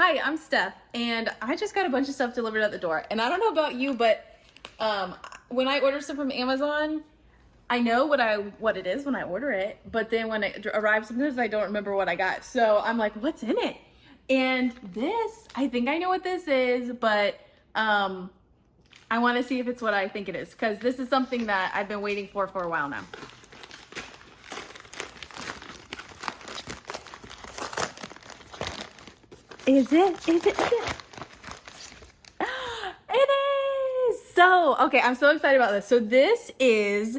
Hi, I'm Steph, and I just got a bunch of stuff delivered at the door. And I don't know about you, but when I order stuff from Amazon, I know what it is when I order it, but then when it arrives, sometimes I don't remember what I got. So I'm like, what's in it? And this, I think I know what this is, but I want to see if it's what I think it is, because this is something that I've been waiting for a while now. Is it? Is it? It is! So, okay, I'm so excited about this. So this is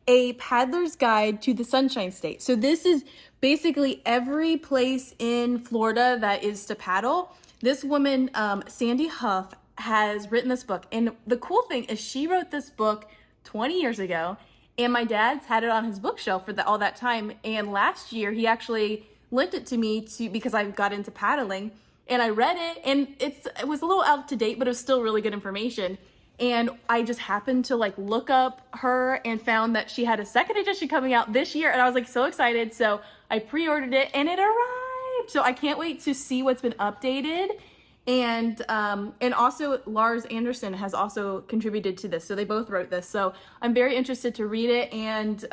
a Paddler's Guide to the Sunshine State. So this is basically every place in Florida that is to paddle. This woman, Sandy Huff, has written this book. And the cool thing is she wrote this book 20 years ago, and my dad's had it on his bookshelf for all that time. And last year, he actually lent it to me because I got into paddling. And I read it, and it was a little out to date, but it was still really good information. And I just happened to look up her and found that she had a second edition coming out this year, and I was so excited. So I pre-ordered it, and it arrived. So I can't wait to see what's been updated. And also Lars Anderson has also contributed to this. So they both wrote this. So I'm very interested to read it, and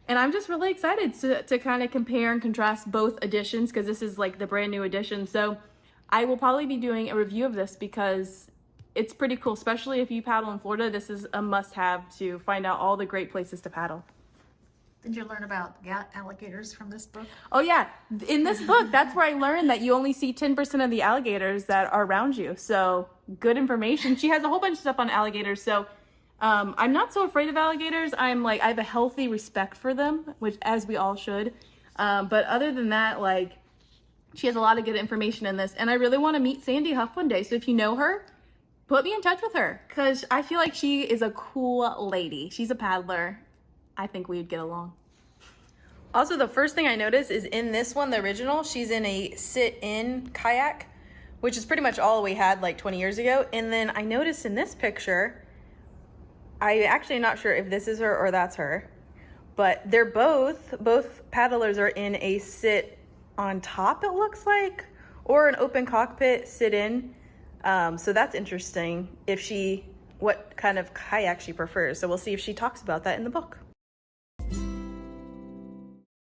I'm just really excited to kind of compare and contrast both editions, because this is the brand new edition. So I will probably be doing a review of this because it's pretty cool, especially if you paddle in Florida. This is a must-have to find out all the great places to paddle. Did you learn about alligators from this book? Oh yeah, in this book, that's where I learned that you only see 10% of the alligators that are around you. So good information. She has a whole bunch of stuff on alligators. So I'm not so afraid of alligators. I have a healthy respect for them, which as we all should. But other than that, she has a lot of good information in this, and I really want to meet Sandy Huff one day. So if you know her, put me in touch with her, because I feel like she is a cool lady. She's a paddler. I think we'd get along. Also, the first thing I noticed is in this one, the original, she's in a sit-in kayak, which is pretty much all we had 20 years ago. And then I noticed in this picture, I'm actually not sure if this is her or that's her, but they're both paddlers are in a sit on top, it looks like, or an open cockpit sit in. So that's interesting what kind of kayak she prefers. So we'll see if she talks about that in the book.